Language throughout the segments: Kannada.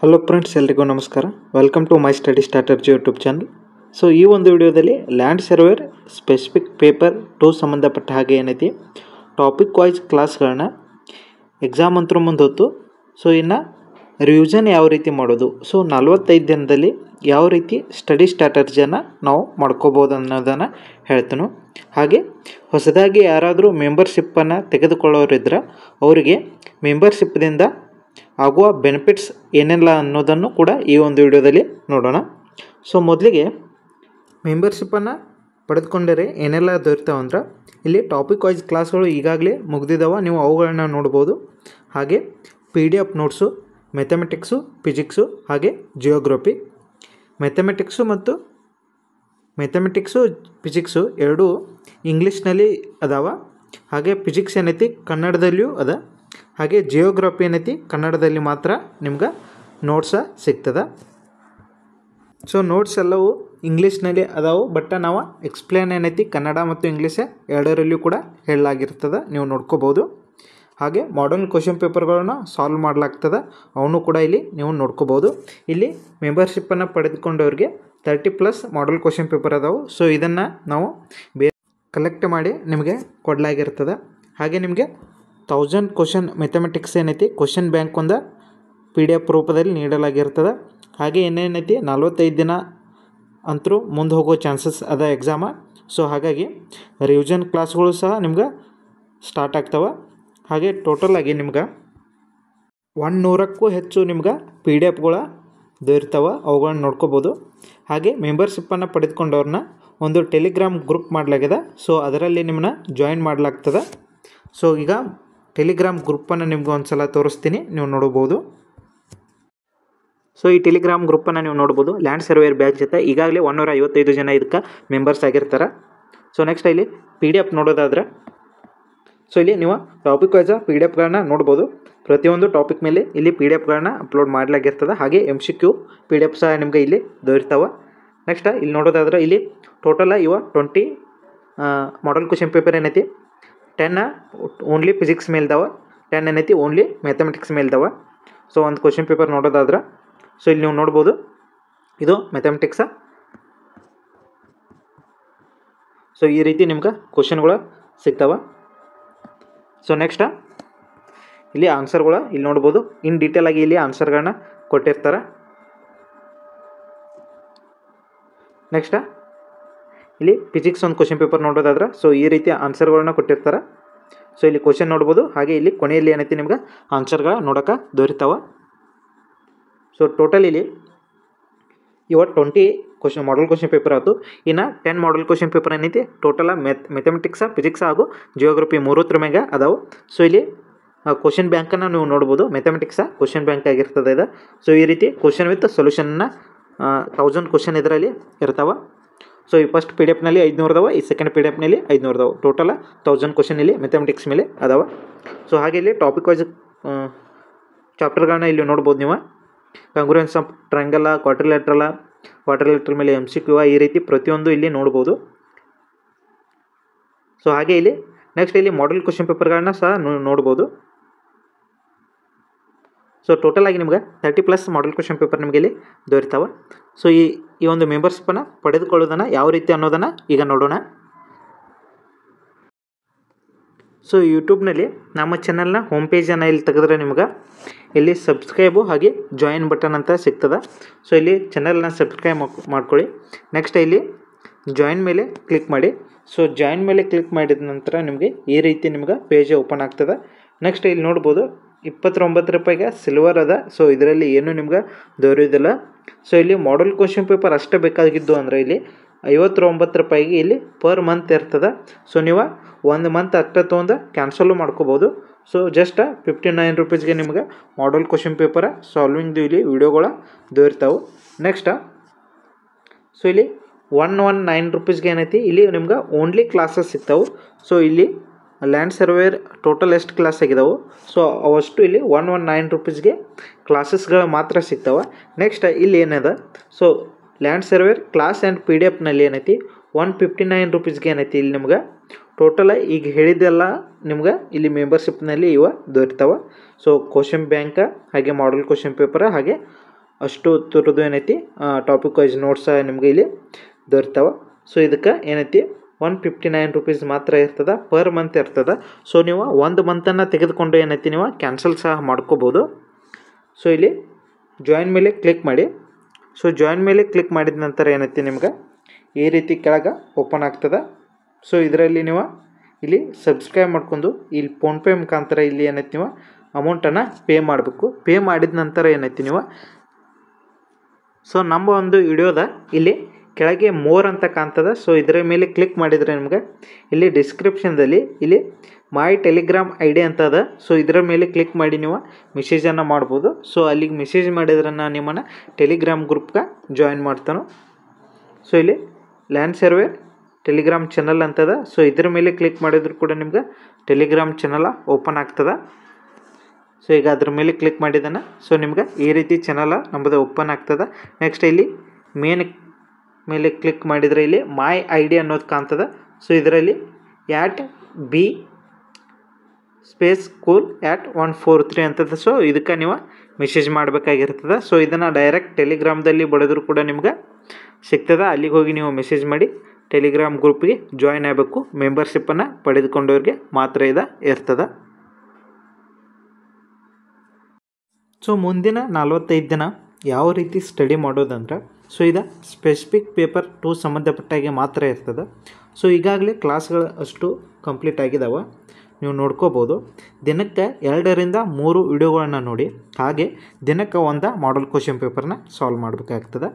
ಹಲೋ ಫ್ರೆಂಡ್ಸ್, ಎಲ್ರಿಗೂ ನಮಸ್ಕಾರ. Welcome to my study strategy YouTube channel. So ಈ ಒಂದು ವಿಡಿಯೋದಲ್ಲಿ ಲ್ಯಾಂಡ್ ಸರ್ವೇರ್ ಸ್ಪೆಸಿಫಿಕ್ ಪೇಪರ್ 2 ಸಂಬಂಧಪಟ್ಟ ಹಾಗೆ ಏನೈತಿ ಟಾಪಿಕ್ ವೈಸ್ ಕ್ಲಾಸ್ಗಳನ್ನ ಎಕ್ಸಾಮ್ ಅಂತೂ ಮುಂದೆ ಹೊತ್ತು. ಸೊ ಇನ್ನು ರಿವಿಷನ್ ಯಾವ ರೀತಿ ಮಾಡೋದು, ಸೊ 45 ದಿನದಲ್ಲಿ ಯಾವ ರೀತಿ ಸ್ಟಡಿ ಸ್ಟ್ರಾಟಜಿಯನ್ನು ನಾವು ಮಾಡ್ಕೋಬೋದು ಅನ್ನೋದನ್ನು ಹೇಳ್ತೀನಿ. ಹಾಗೆ ಹೊಸದಾಗಿ ಯಾರಾದರೂ ಮೆಂಬರ್ಶಿಪ್ಪನ್ನು ತೆಗೆದುಕೊಳ್ಳೋರಿದ್ರೆ ಅವರಿಗೆ ಮೆಂಬರ್ಶಿಪ್ದಿಂದ ಆಗುವ ಬೆನಿಫಿಟ್ಸ್ ಏನೆಲ್ಲ ಅನ್ನೋದನ್ನು ಕೂಡ ಈ ಒಂದು ವಿಡಿಯೋದಲ್ಲಿ ನೋಡೋಣ. ಸೊ ಮೊದಲಿಗೆ ಮೆಂಬರ್ಶಿಪ್ಪನ್ನು ಪಡೆದುಕೊಂಡರೆ ಏನೆಲ್ಲ ದೊರೀತಾವಂದ್ರೆ ಇಲ್ಲಿ ಟಾಪಿಕ್ ವೈಸ್ ಕ್ಲಾಸ್ಗಳು ಈಗಾಗಲೇ ಮುಗಿದಿದ್ದಾವೆ, ನೀವು ಅವುಗಳನ್ನ ನೋಡ್ಬೋದು. ಹಾಗೆ PDF ನೋಟ್ಸು, ಮ್ಯಾಥಮೆಟಿಕ್ಸು, ಫಿಸಿಕ್ಸು ಹಾಗೆ ಜಿಯೋಗ್ರಫಿ. ಮ್ಯಾಥಮೆಟಿಕ್ಸು ಫಿಸಿಕ್ಸು ಎರಡೂ ಇಂಗ್ಲೀಷ್ನಲ್ಲಿ ಅದಾವ. ಹಾಗೆ ಫಿಸಿಕ್ಸ್ ಏನೈತಿ ಕನ್ನಡದಲ್ಲಿಯೂ ಅದ. ಹಾಗೆ ಜಿಯೋಗ್ರಫಿ ಏನೈತಿ ಕನ್ನಡದಲ್ಲಿ ಮಾತ್ರ ನಿಮ್ಗೆ ನೋಟ್ಸ ಸಿಗ್ತದೆ. ಸೊ ನೋಟ್ಸ್ ಎಲ್ಲವೂ ಇಂಗ್ಲೀಷ್ನಲ್ಲಿ ಅದಾವು, ಬಟ್ ನಾವು ಎಕ್ಸ್ಪ್ಲೇನ್ ಏನೈತಿ ಕನ್ನಡ ಮತ್ತು ಇಂಗ್ಲೀಷ್ ಎರಡರಲ್ಲಿಯೂ ಕೂಡ ಹೇಳಲಾಗಿರ್ತದೆ, ನೀವು ನೋಡ್ಕೋಬೋದು. ಹಾಗೆ ಮಾಡಲ್ ಕ್ವಶನ್ ಪೇಪರ್ಗಳನ್ನ ಸಾಲ್ವ್ ಮಾಡಲಾಗ್ತದೆ, ಅವನು ಕೂಡ ಇಲ್ಲಿ ನೀವು ನೋಡ್ಕೋಬೋದು. ಇಲ್ಲಿ ಮೆಂಬರ್ಶಿಪ್ಪನ್ನು ಪಡೆದುಕೊಂಡವ್ರಿಗೆ 30+ ಮಾಡಲ್ ಕ್ವಶನ್ ಪೇಪರ್ ಅದಾವು. ಸೊ ಇದನ್ನು ನಾವು ಕಲೆಕ್ಟ್ ಮಾಡಿ ನಿಮಗೆ ಕೊಡಲಾಗಿರ್ತದೆ. ಹಾಗೆ ನಿಮಗೆ 1000 ಕ್ವಶನ್ ಮ್ಯಾಥಮೆಟಿಕ್ಸ್ ಏನೈತಿ ಕ್ವಶನ್ ಬ್ಯಾಂಕ್ ಒಂದು PDF ರೂಪದಲ್ಲಿ ನೀಡಲಾಗಿರ್ತದೆ. ಹಾಗೆ ಏನೇನೈತಿ 45 ದಿನ ಅಂತರೂ ಮುಂದೆ ಹೋಗೋ ಚಾನ್ಸಸ್ ಅದ ಎಕ್ಸಾಮ. ಸೊ ಹಾಗಾಗಿ ರಿವಿಷನ್ ಕ್ಲಾಸ್ಗಳು ಸಹ ನಿಮ್ಗೆ ಸ್ಟಾರ್ಟ್ ಆಗ್ತವೆ. ಹಾಗೆ ಟೋಟಲಾಗಿ ನಿಮ್ಗೆ 100ಕ್ಕೂ ಹೆಚ್ಚು ನಿಮ್ಗೆ PDFಗಳು ದೊರೀತಾವೆ, ಅವುಗಳನ್ನ ನೋಡ್ಕೋಬೋದು. ಹಾಗೆ ಮೆಂಬರ್ಶಿಪ್ಪನ್ನು ಪಡೆದುಕೊಂಡವ್ರನ್ನ ಒಂದು ಟೆಲಿಗ್ರಾಮ್ ಗ್ರೂಪ್ ಮಾಡಲಾಗಿದೆ. ಸೊ ಅದರಲ್ಲಿ ನಿಮ್ಮನ್ನ ಜಾಯಿನ್ ಮಾಡಲಾಗ್ತದೆ. ಸೊ ಈಗ ಟೆಲಿಗ್ರಾಮ್ ಗ್ರೂಪನ್ನು ನಿಮ್ಗೆ ಒಂದು ಸಲ ತೋರಿಸ್ತೀನಿ, ನೀವು ನೋಡ್ಬೋದು. ಸೊ ಈ ಟೆಲಿಗ್ರಾಮ್ ಗ್ರೂಪನ್ನು ನೀವು ನೋಡ್ಬೋದು. ಲ್ಯಾಂಡ್ ಸರ್ವೇಯರ್ ಬ್ಯಾಚ್ ಜೊತೆ ಈಗಾಗಲೇ 155 ಜನ ಇದಕ್ಕೆ ಮೆಂಬರ್ಸ್ ಆಗಿರ್ತಾರೆ. ಸೊ ನೆಕ್ಸ್ಟ್ ಇಲ್ಲಿ PDF ನೋಡೋದಾದ್ರೆ, ಸೊ ಇಲ್ಲಿ ನೀವು ಟಾಪಿಕ್ ವೈಸ್ PDFಗಳನ್ನ ನೋಡ್ಬೋದು. ಪ್ರತಿಯೊಂದು ಟಾಪಿಕ್ ಮೇಲೆ ಇಲ್ಲಿ PDFಗಳನ್ನ ಅಪ್ಲೋಡ್ ಮಾಡಲಾಗಿರ್ತದೆ. ಹಾಗೆ MCQ PDF ಸಹ ನಿಮಗೆ ಇಲ್ಲಿ ದೊರೀತಾವೆ. ನೆಕ್ಸ್ಟ್ ಇಲ್ಲಿ ನೋಡೋದಾದ್ರೆ ಇಲ್ಲಿ ಟೋಟಲ 20 ಮಾಡಲ್ ಕ್ವಶನ್ ಪೇಪರ್ ಏನೈತಿ 10 ಓನ್ಲಿ ಫಿಸಿಕ್ಸ್ ಮೇಲ್ದಾವೆ, 10 ಏನೈತಿ ಓನ್ಲಿ ಮ್ಯಾಥಮೆಟಿಕ್ಸ್ ಮೇಲ್ದಾವೆ. ಸೊ ಒಂದು ಕ್ವಶನ್ ಪೇಪರ್ ನೋಡೋದಾದ್ರೆ, ಸೊ ಇಲ್ಲಿ ನೀವು ನೋಡ್ಬೋದು, ಇದು ಮ್ಯಾಥಮೆಟಿಕ್ಸ. ಸೊ ಈ ರೀತಿ ನಿಮ್ಗೆ ಕ್ವಶನ್ಗಳು ಸಿಗ್ತವೆ. ಸೊ ನೆಕ್ಸ್ಟ್ ಇಲ್ಲಿ ಆನ್ಸರ್ಗಳು ಇಲ್ಲಿ ನೋಡ್ಬೋದು. ಇನ್ ಡೀಟೇಲ್ ಆಗಿ ಇಲ್ಲಿ ಆನ್ಸರ್ಗಳನ್ನ ಕೊಟ್ಟಿರ್ತಾರೆ. ನೆಕ್ಸ್ಟ್ ಇಲ್ಲಿ ಫಿಸಿಕ್ಸ್ ಒಂದು ಕ್ವಶನ್ ಪೇಪರ್ ನೋಡೋದಾದ್ರೆ, ಸೊ ಈ ರೀತಿ ಆನ್ಸರ್ಗಳನ್ನ ಕೊಟ್ಟಿರ್ತಾರೆ. ಸೊ ಇಲ್ಲಿ ಕ್ವಶನ್ ನೋಡ್ಬೋದು. ಹಾಗೆ ಇಲ್ಲಿ ಕೊನೆಯಲ್ಲಿ ಏನೈತಿ ನಿಮ್ಗೆ ಆನ್ಸರ್ಗಳ ನೋಡೋಕೆ ದೊರೀತಾವೆ. ಸೊ ಟೋಟಲ್ ಇಲ್ಲಿ 20 ಕ್ವಶನ್ ಮಾಡಲ್ ಕ್ವಶನ್ ಪೇಪರ್ ಆಯಿತು. ಇನ್ನು 10 ಮಾಡಲ್ ಕ್ವಶನ್ ಪೇಪರ್ ಏನೈತಿ ಟೋಟಲ ಮ್ಯಾಥಮೆಟಿಕ್ಸ, ಫಿಸಿಕ್ಸ್ ಹಾಗೂ ಜಿಯೋಗ್ರಫಿ 3 ಮ್ಯಾಗ ಅದಾವೆ. ಸೊ ಇಲ್ಲಿ ಕ್ವಶನ್ ಬ್ಯಾಂಕನ್ನು ನೀವು ನೋಡ್ಬೋದು. ಮ್ಯಾಥಮೆಟಿಕ್ಸ ಕ್ವಶನ್ ಬ್ಯಾಂಕ್ ಆಗಿರ್ತದೆ ಇದು. ಸೊ ಈ ರೀತಿ ಕ್ವಶನ್ ವಿತ್ ಸೊಲ್ಯೂಷನ್ನ 1000 ಕ್ವಶನ್ ಇದರಲ್ಲಿ ಇರ್ತಾವೆ. ಸೊ ಈ ಫಸ್ಟ್ PDFನಲ್ಲಿ 500 ಅದಾವೆ, ಈ ಸೆಕೆಂಡ್ PDFನಲ್ಲಿ 500 ಅದಾವೆ. ಟೋಟಲ 1000 ಕ್ವಶನ್ ಇಲ್ಲಿ ಮ್ಯಾಥಮೆಟಿಕ್ಸ್ ಮೇಲೆ ಅದಾವೆ. ಸೊ ಹಾಗೆ ಇಲ್ಲಿ ಟಾಪಿಕ್ ವೈಸ್ ಚಾಪ್ಟರ್ಗಳನ್ನ ಇಲ್ಲಿ ನೋಡ್ಬೋದು ನೀವು. ಕಾಂಗ್ರುಯೆನ್ಸ್ ಆಫ್ ಟ್ರಯಾಂಗಲ್, ಕ್ವಾಡ್ರಿಲೇಟರಲ್ ಮೇಲೆ MCQ, ಈ ರೀತಿ ಪ್ರತಿಯೊಂದು ಇಲ್ಲಿ ನೋಡ್ಬೋದು. ಸೊ ಹಾಗೆ ಇಲ್ಲಿ ನೆಕ್ಸ್ಟ್ ಇಲ್ಲಿ ಮಾಡಲ್ ಕ್ವಶನ್ ಪೇಪರ್ಗಳನ್ನ ಸಹ ನೋಡ್ಬೋದು. ಸೊ ಟೋಟಲ್ ಆಗಿ ನಿಮ್ಗೆ 30+ ಮಾಡಲ್ ಕ್ವಶನ್ ಪೇಪರ್ ನಿಮಗೆ ಇಲ್ಲಿ ದೊರೀತಾವೆ. ಸೊ ಈ ಒಂದು ಮೆಂಬರ್ಶಿಪ್ಪನ್ನು ಪಡೆದುಕೊಳ್ಳೋದನ್ನು ಯಾವ ರೀತಿ ಅನ್ನೋದನ್ನು ಈಗ ನೋಡೋಣ. ಸೊ ಯೂಟ್ಯೂಬ್ನಲ್ಲಿ ನಮ್ಮ ಚಾನಲ್ನ ಹೋಮ್ ಪೇಜನ್ನು ಇಲ್ಲಿ ತೆಗೆದ್ರೆ ನಿಮ್ಗೆ ಇಲ್ಲಿ ಸಬ್ಸ್ಕ್ರೈಬು ಹಾಗೆ ಜಾಯಿನ್ ಬಟನ್ ಅಂತ ಸಿಗ್ತದೆ. ಸೊ ಇಲ್ಲಿ ಚಾನಲ್ನ ಸಬ್ಸ್ಕ್ರೈಬ್ ಮಾಡ್ಕೊಳ್ಳಿ. ನೆಕ್ಸ್ಟ್ ಇಲ್ಲಿ ಜಾಯಿನ್ ಮೇಲೆ ಕ್ಲಿಕ್ ಮಾಡಿ. ಸೊ ಜಾಯಿನ್ ಮೇಲೆ ಕ್ಲಿಕ್ ಮಾಡಿದ ನಂತರ ನಿಮಗೆ ಈ ರೀತಿ ನಿಮ್ಗೆ ಪೇಜ್ ಓಪನ್ ಆಗ್ತದೆ. ನೆಕ್ಸ್ಟ್ ಇಲ್ಲಿ ನೋಡ್ಬೋದು 29 ರೂಪಾಯಿಗೆ ಸಿಲ್ವರ್ ಅದ. ಸೊ ಇದರಲ್ಲಿ ಏನು ನಿಮ್ಗೆ ದೊರೆಯೋದಿಲ್ಲ. ಸೊ ಇಲ್ಲಿ ಮಾಡಲ್ ಕ್ವಶನ್ ಪೇಪರ್ ಅಷ್ಟೇ ಬೇಕಾಗಿದ್ದು ಅಂದರೆ ಇಲ್ಲಿ 59 ರೂಪಾಯಿಗೆ ಇಲ್ಲಿ ಪರ್ ಮಂತ್ ಇರ್ತದೆ. ಸೊ ನೀವು 1 ಮಂತ್ ಅಷ್ಟೇ ತೊಗೊಂಡು ಕ್ಯಾನ್ಸಲು ಮಾಡ್ಕೋಬೋದು. ಸೊ ಜಸ್ಟ್ 59 ರೂಪೀಸ್ಗೆ ನಿಮ್ಗೆ ಮಾಡಲ್ ಕ್ವಶನ್ ಪೇಪರ್ ಸಾಲ್ವಿಂಗ್ದು ಇಲ್ಲಿ ವಿಡಿಯೋಗಳು ದೊರೀತಾವೆ. ನೆಕ್ಸ್ಟ್ ಸೊ ಇಲ್ಲಿ 119 ರೂಪೀಸ್ಗೆ ಏನೈತಿ ಇಲ್ಲಿ ನಿಮ್ಗೆ ಓನ್ಲಿ ಕ್ಲಾಸಸ್ ಸಿಗ್ತಾವೆ. ಸೊ ಇಲ್ಲಿ ಲ್ಯಾಂಡ್ ಸರ್ವೇರ್ ಟೋಟಲ್ ಎಷ್ಟು ಕ್ಲಾಸ್ ಆಗಿದಾವೆ, ಸೊ ಅವಷ್ಟು ಇಲ್ಲಿ 119 ರೂಪೀಸ್ಗೆ ಕ್ಲಾಸಸ್ಗಳು ಮಾತ್ರ ಸಿಗ್ತಾವೆ. ನೆಕ್ಸ್ಟ್ ಇಲ್ಲಿ ಏನದ, so land surveyor class and PDFನಲ್ಲಿ ಏನೈತಿ 159 ರೂಪೀಸ್ಗೆ ಏನೈತಿ ಇಲ್ಲಿ ನಿಮ್ಗೆ ಟೋಟಲ ಈಗ ಹೇಳಿದ್ದೆಲ್ಲ ನಿಮ್ಗೆ ಇಲ್ಲಿ ಮೆಂಬರ್ಶಿಪ್ನಲ್ಲಿ ಇವ ದೊರೀತಾವೆ. ಸೊ ಕ್ವಶನ್ ಬ್ಯಾಂಕ ಹಾಗೆ ಮಾಡಲ್ ಕ್ವಶನ್ ಪೇಪರ್ ಹಾಗೆ ಅಷ್ಟು ಥರದ್ದು ಏನೈತಿ ಟಾಪಿಕ್ ವೈಸ್ ನೋಟ್ಸ ನಿಮ್ಗೆ ಇಲ್ಲಿ ದೊರೀತಾವೆ. ಸೊ ಇದಕ್ಕೆ ಏನೈತಿ 159 ರೂಪೀಸ್ ಮಾತ್ರ ಇರ್ತದೆ, ಪರ್ ಮಂತ್ ಇರ್ತದೆ. ಸೊ ನೀವು ಒಂದು ಮಂತನ್ನು ತೆಗೆದುಕೊಂಡು ಏನೈತಿ ನೀವು ಕ್ಯಾನ್ಸಲ್ ಸಹ ಮಾಡ್ಕೋಬೋದು. ಸೊ ಇಲ್ಲಿ ಜಾಯಿನ್ ಮೇಲೆ ಕ್ಲಿಕ್ ಮಾಡಿ. ಸೊ ಜಾಯಿನ್ ಮೇಲೆ ಕ್ಲಿಕ್ ಮಾಡಿದ ನಂತರ ಏನೈತಿ ನಿಮ್ಗೆ ಈ ರೀತಿ ಕೆಳಗೆ ಓಪನ್ ಆಗ್ತದೆ. ಸೊ ಇದರಲ್ಲಿ ನೀವು ಇಲ್ಲಿ ಸಬ್ಸ್ಕ್ರೈಬ್ ಮಾಡ್ಕೊಂಡು ಇಲ್ಲಿ ಫೋನ್ಪೇ ಮುಖಾಂತರ ಇಲ್ಲಿ ಏನೈತಿ ನೀವು ಅಮೌಂಟನ್ನು ಪೇ ಮಾಡಬೇಕು. ಪೇ ಮಾಡಿದ ನಂತರ ಏನೈತಿ ನೀವು ಸೊ ನಮ್ಮ ಒಂದು ವಿಡಿಯೋದ ಇಲ್ಲಿ ಕೆಳಗೆ ಮೋರ್ ಅಂತ ಕಾಣ್ತದೆ. ಸೊ ಇದರ ಮೇಲೆ ಕ್ಲಿಕ್ ಮಾಡಿದರೆ ನಿಮ್ಗೆ ಇಲ್ಲಿ ಡಿಸ್ಕ್ರಿಪ್ಷನ್ದಲ್ಲಿ ಇಲ್ಲಿ ಮೈ ಟೆಲಿಗ್ರಾಮ್ ID ಅಂತ ಅದ. ಸೊ ಇದರ ಮೇಲೆ ಕ್ಲಿಕ್ ಮಾಡಿ ನೀವು ಮೆಸೇಜನ್ನು ಮಾಡ್ಬೋದು. ಸೊ ಅಲ್ಲಿಗೆ ಮೆಸೇಜ್ ಮಾಡಿದ್ರೆ ನಾನು ನಿಮ್ಮನ್ನು ಟೆಲಿಗ್ರಾಮ್ ಗ್ರೂಪ್ಗೆ ಜಾಯಿನ್ ಮಾಡ್ತಾನೆ. ಸೊ ಇಲ್ಲಿ ಲ್ಯಾಂಡ್ ಸರ್ವೇರ್ ಟೆಲಿಗ್ರಾಮ್ ಚಾನಲ್ ಅಂತದ. ಸೊ ಇದ್ರ ಮೇಲೆ ಕ್ಲಿಕ್ ಮಾಡಿದ್ರು ಕೂಡ ನಿಮ್ಗೆ ಟೆಲಿಗ್ರಾಮ್ ಚಾನಲ್ ಓಪನ್ ಆಗ್ತದೆ. ಸೊ ಈಗ ಅದ್ರ ಮೇಲೆ ಕ್ಲಿಕ್ ಮಾಡಿದ್ದಾನೆ. ಸೊ ನಿಮ್ಗೆ ಈ ರೀತಿ ಚಾನಲ್ ನಮ್ಮದು ಓಪನ್ ಆಗ್ತದೆ. ನೆಕ್ಸ್ಟ್ ಇಲ್ಲಿ ಮೇನ್ ಮೇಲೆ ಕ್ಲಿಕ್ ಮಾಡಿದರೆ ಇಲ್ಲಿ ಮೈ ID ಅನ್ನೋದು ಕಾಣ್ತದೆ. ಸೊ ಇದರಲ್ಲಿ @B ಸ್ಕೂಲ್ @143 ಅಂತದ. ಸೊ ಇದಕ್ಕೆ ನೀವು ಮೆಸೇಜ್ ಮಾಡಬೇಕಾಗಿರ್ತದೆ. ಸೊ ಇದನ್ನು ಡೈರೆಕ್ಟ್ ಟೆಲಿಗ್ರಾಮ್ದಲ್ಲಿ ಬಡಿದ್ರು ಕೂಡ ನಿಮ್ಗೆ ಸಿಗ್ತದೆ. ಅಲ್ಲಿಗೆ ಹೋಗಿ ನೀವು ಮೆಸೇಜ್ ಮಾಡಿ ಟೆಲಿಗ್ರಾಮ್ ಗ್ರೂಪ್ಗೆ ಜಾಯಿನ್ ಆಗಬೇಕು. ಮೆಂಬರ್ಶಿಪ್ಪನ್ನು ಪಡೆದುಕೊಂಡವ್ರಿಗೆ ಮಾತ್ರ ಇರ್ತದೆ. ಸೊ ಮುಂದಿನ 45 ದಿನ ಯಾವ ರೀತಿ ಸ್ಟಡಿ ಮಾಡೋದಂದ್ರೆ ಸೊ ಇದು ಸ್ಪೆಸಿಫಿಕ್ ಪೇಪರ್ 2 ಸಂಬಂಧಪಟ್ಟಾಗೆ ಮಾತ್ರ ಇರ್ತದೆ. ಸೊ ಈಗಾಗಲೇ ಕ್ಲಾಸ್ಗಳು ಅಷ್ಟು ಕಂಪ್ಲೀಟ್ ಆಗಿದ್ದಾವೆ, ನೀವು ನೋಡ್ಕೋಬೋದು. ದಿನಕ್ಕೆ 2 ರಿಂದ 3 ವಿಡಿಯೋಗಳನ್ನು ನೋಡಿ, ಹಾಗೆ ದಿನಕ್ಕೆ ಒಂದು ಮಾಡಲ್ ಕ್ವಶನ್ ಪೇಪರ್ನ ಸಾಲ್ವ್ ಮಾಡಬೇಕಾಗ್ತದೆ.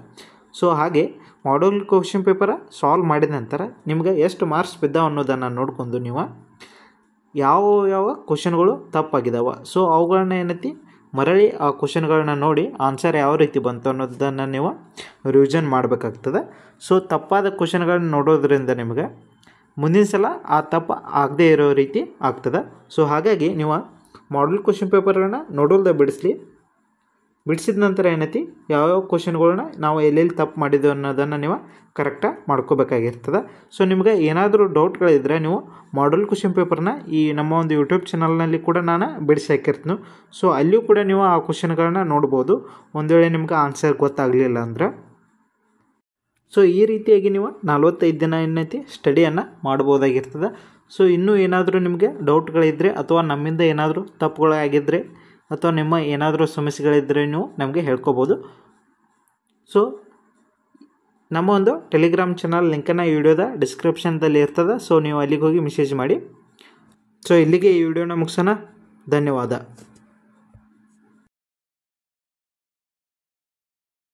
ಸೊ ಹಾಗೆ ಮಾಡಲ್ ಕ್ವಶನ್ ಪೇಪರ್ ಸಾಲ್ವ್ ಮಾಡಿದ ನಂತರ ನಿಮ್ಗೆ ಎಷ್ಟು ಮಾರ್ಕ್ಸ್ ಬಿದ್ದಾವೆ ಅನ್ನೋದನ್ನು ನೋಡ್ಕೊಂಡು ನೀವು ಯಾವ ಕ್ವಶನ್ಗಳು ತಪ್ಪಾಗಿದ್ದಾವೆ ಸೊ ಅವುಗಳನ್ನ ಏನೈತಿ ಮರಳಿ ಆ ಕ್ವಶನ್ಗಳನ್ನ ನೋಡಿ ಆನ್ಸರ್ ಯಾವ ರೀತಿ ಬಂತು ಅನ್ನೋದನ್ನು ನೀವು ರಿವಿಷನ್ ಮಾಡಬೇಕಾಗ್ತದೆ. ಸೊ ತಪ್ಪಾದ ಕ್ವಶನ್ಗಳನ್ನ ನೋಡೋದ್ರಿಂದ ನಿಮಗೆ ಮುಂದಿನ ಸಲ ಆ ತಪ್ಪು ಆಗದೇ ಇರೋ ರೀತಿ ಆಗ್ತದೆ. ಸೊ ಹಾಗಾಗಿ ನೀವು ಮಾಡಲ್ ಕ್ವಶನ್ ಪೇಪರನ್ನು ನೋಡೋಲ್ದ ಬಿಡಿಸಿದ ನಂತರ ಏನೈತಿ ಯಾವ್ಯಾವ ಕ್ವಶನ್ಗಳನ್ನ ನಾವು ಎಲ್ಲೆಲ್ಲಿ ತಪ್ಪು ಮಾಡಿದ್ದೇವೆ ಅನ್ನೋದನ್ನು ನೀವು ಕರೆಕ್ಟಾಗಿ ಮಾಡ್ಕೋಬೇಕಾಗಿರ್ತದೆ. ಸೊ ನಿಮಗೆ ಏನಾದರೂ ಡೌಟ್ಗಳಿದ್ದರೆ ನೀವು ಮಾಡಲ್ ಕ್ವಶನ್ ಪೇಪರ್ನ ಈ ನಮ್ಮ ಒಂದು ಯೂಟ್ಯೂಬ್ ಚಾನಲ್ನಲ್ಲಿ ಕೂಡ ನಾನು ಬಿಡಿಸಿ ಹಾಕಿರ್ತೀನಿ. ಸೊ ಅಲ್ಲಿಯೂ ಕೂಡ ನೀವು ಆ ಕ್ವಶನ್ಗಳನ್ನ ನೋಡ್ಬೋದು, ಒಂದು ವೇಳೆ ನಿಮ್ಗೆ ಆನ್ಸರ್ ಗೊತ್ತಾಗಲಿಲ್ಲ ಅಂದ್ರೆ. ಸೊ ಈ ರೀತಿಯಾಗಿ ನೀವು 45 ದಿನ ಏನೈತಿ ಸ್ಟಡಿಯನ್ನು ಮಾಡ್ಬೋದಾಗಿರ್ತದೆ. ಸೊ ಇನ್ನೂ ಏನಾದರೂ ನಿಮಗೆ ಡೌಟ್ಗಳಿದ್ದರೆ ಅಥವಾ ನಮ್ಮಿಂದ ಏನಾದರೂ ತಪ್ಪುಗಳಾಗಿದ್ದರೆ ಅಥವಾ ನಿಮ್ಮ ಏನಾದರೂ ಸಮಸ್ಯೆಗಳಿದ್ದರೆ ನೀವು ನಮಗೆ ಹೇಳ್ಕೊಬೋದು. ಸೊ ನಮ್ಮ ಒಂದು ಟೆಲಿಗ್ರಾಮ್ ಚಾನಲ್ ಲಿಂಕನ್ನು ಈ ವಿಡಿಯೋದ ಡಿಸ್ಕ್ರಿಪ್ಷನ್ದಲ್ಲಿ ಇರ್ತದೆ. ಸೊ ನೀವು ಅಲ್ಲಿಗೆ ಹೋಗಿ ಮೆಸೇಜ್ ಮಾಡಿ. ಸೊ ಇಲ್ಲಿಗೆ ಈ ವಿಡಿಯೋನ ಮುಗಿಸೋಣ. ಧನ್ಯವಾದ.